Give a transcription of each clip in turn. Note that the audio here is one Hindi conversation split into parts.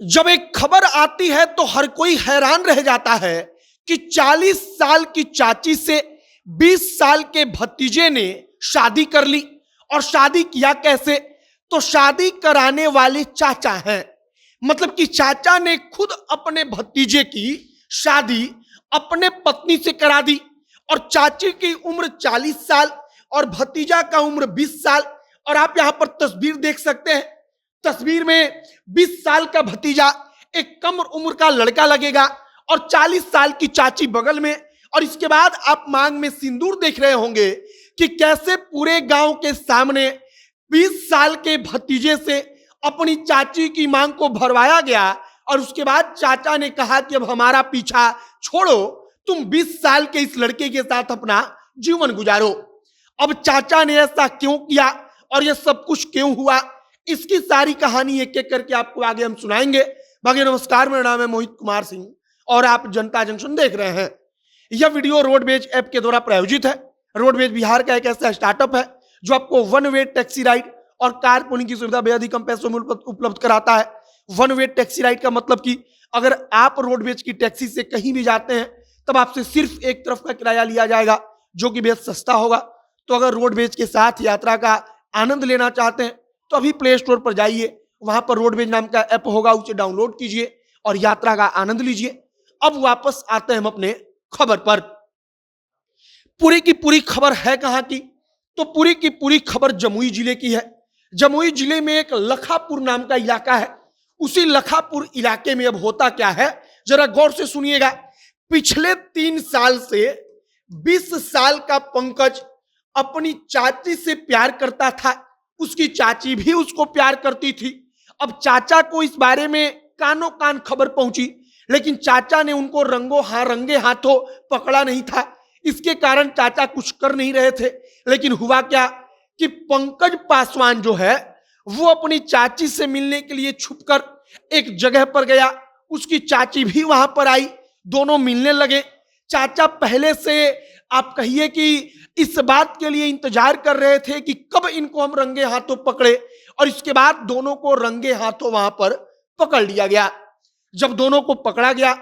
जब एक खबर आती है तो हर कोई हैरान रह जाता है कि 40 साल की चाची से 20 साल के भतीजे ने शादी कर ली। और शादी किया कैसे? तो शादी कराने वाले चाचा हैं। मतलब कि चाचा ने खुद अपने भतीजे की शादी अपने पत्नी से करा दी। और चाची की उम्र 40 साल और भतीजा का उम्र 20 साल। और आप यहां पर तस्वीर देख सकते हैं। तस्वीर में 20 साल का भतीजा एक कम उम्र का लड़का लगेगा और 40 साल की चाची बगल में। और इसके बाद आप मांग में सिंदूर देख रहे होंगे कि कैसे पूरे गांव के सामने 20 साल के भतीजे से अपनी चाची की मांग को भरवाया गया। और उसके बाद चाचा ने कहा कि अब हमारा पीछा छोड़ो, तुम 20 साल के इस लड़के के साथ अपना जीवन गुजारो। अब चाचा ने ऐसा क्यों किया और यह सब कुछ क्यों हुआ, इसकी सारी कहानी एक एक करके आपको आगे हम सुनाएंगे। बाकी नमस्कार, मेरा नाम है मोहित कुमार सिंह और आप जनता जंक्शन देख रहे हैं। यह वीडियो रोडवेज ऐप के द्वारा प्रायोजित है। रोडवेज बिहार का एक ऐसा स्टार्टअप है जो आपको वन वे टैक्सी राइड और कार पूलिंग की सुविधा बेहद ही कम पैसों में उपलब्ध कराता है। वन वे टैक्सी राइड का मतलब कि अगर आप रोडवेज की टैक्सी से कहीं भी जाते हैं तब आपसे सिर्फ एक तरफ का किराया लिया जाएगा जो कि बेहद सस्ता होगा। तो अगर रोडवेज के साथ यात्रा का आनंद लेना चाहते हैं तो अभी प्ले स्टोर पर जाइए, वहां पर रोडवेज नाम का ऐप होगा, उसे डाउनलोड कीजिए और यात्रा का आनंद लीजिए। अब वापस आते हैं हम अपने खबर पर। पूरी की पूरी खबर है कहां की? तो पूरी की पूरी खबर जमुई जिले की है। जमुई जिले में एक लखापुर नाम का इलाका है। उसी लखापुर इलाके में अब होता क्या है, जरा गौर से सुनिएगा। पिछले 3 साल से 20 साल का पंकज अपनी चाची से प्यार करता था, उसकी चाची भी उसको प्यार करती थी। अब चाचा को इस बारे में कानों कान खबर पहुंची, लेकिन चाचा ने उनको रंगे हाथों पकड़ा नहीं था। इसके कारण चाचा कुछ कर नहीं रहे थे। लेकिन हुआ क्या कि पंकज पासवान जो है वो अपनी चाची से मिलने के लिए छुपकर एक जगह पर गया। उसकी चाची भी वहां पर आई, दोनों मिलने लगे। चाचा पहले से आप कहिए कि इस बात के लिए इंतजार कर रहे थे कि कब इनको हम रंगे हाथों पकड़े। और इसके बाद दोनों को रंगे हाथों वहां पर पकड़ लिया गया। जब दोनों को पकड़ा गया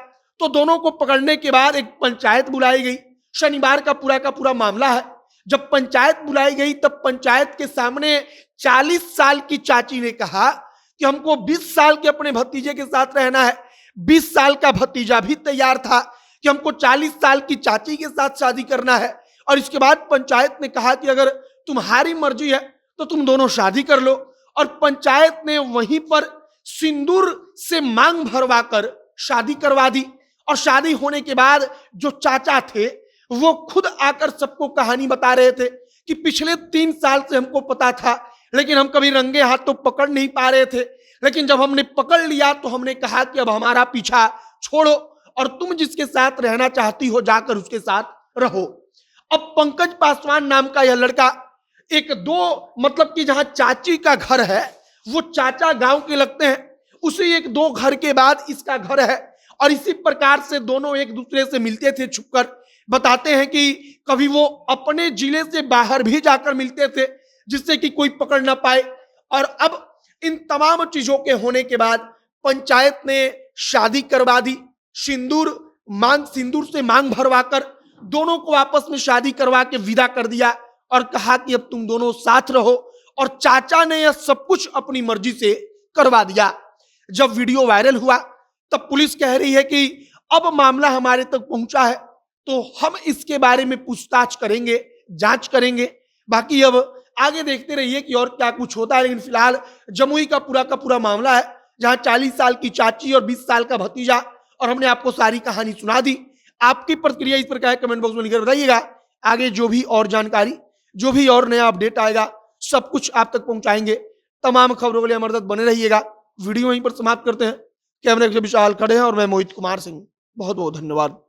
तो दोनों को पकड़ने के बाद एक पंचायत बुलाई गई। शनिवार का पूरा मामला है। जब पंचायत बुलाई गई तब पंचायत के सामने 40 साल की चाची ने कहा कि हमको 20 साल के अपने भतीजे के साथ रहना है। 20 साल का भतीजा भी तैयार था कि हमको 40 साल की चाची के साथ शादी करना है। और इसके बाद पंचायत ने कहा कि अगर तुम्हारी मर्जी है तो तुम दोनों शादी कर लो। और पंचायत ने वहीं पर सिंदूर से मांग भरवा कर शादी करवा दी। और शादी होने के बाद जो चाचा थे वो खुद आकर सबको कहानी बता रहे थे कि पिछले 3 साल से हमको पता था, लेकिन हम कभी रंगे हाथ तो पकड़ नहीं पा रहे थे। लेकिन जब हमने पकड़ लिया तो हमने कहा कि अब हमारा पीछा छोड़ो और तुम जिसके साथ रहना चाहती हो जाकर उसके साथ रहो। अब पंकज पासवान नाम का यह लड़का एक दो मतलब कि जहां चाची का घर है वो चाचा गांव के लगते हैं, उसी 1-2 घर के बाद इसका घर है। और इसी प्रकार से दोनों एक दूसरे से मिलते थे छुपकर। बताते हैं कि कभी वो अपने जिले से बाहर भी जाकर मिलते थे जिससे कि कोई पकड़ ना पाए। और अब इन तमाम चीजों के होने के बाद पंचायत ने शादी करवा दी। सिंदूर से मांग भरवाकर दोनों को आपस में शादी करवा के विदा कर दिया और कहा कि अब तुम दोनों साथ रहो। और चाचा ने यह सब कुछ अपनी मर्जी से करवा दिया। जब वीडियो वायरल हुआ तब पुलिस कह रही है कि अब मामला हमारे तक पहुंचा है तो हम इसके बारे में पूछताछ करेंगे, जांच करेंगे। बाकी अब आगे देखते रहिए कि और क्या कुछ होता है। लेकिन फिलहाल जमुई का पूरा मामला है जहां 40 साल की चाची और 20 साल का भतीजा, और हमने आपको सारी कहानी सुना दी। आपकी प्रतिक्रिया इस पर क्या है कमेंट बॉक्स में लिखकर बताइएगा। आगे जो भी और जानकारी, जो भी और नया अपडेट आएगा सब कुछ आप तक पहुंचाएंगे। तमाम खबरों के लिए हमारे साथ बने रहिएगा। वीडियो वहीं पर समाप्त करते हैं। कैमरे के विशाल खड़े हैं और मैं मोहित कुमार सिंह। बहुत बहुत धन्यवाद।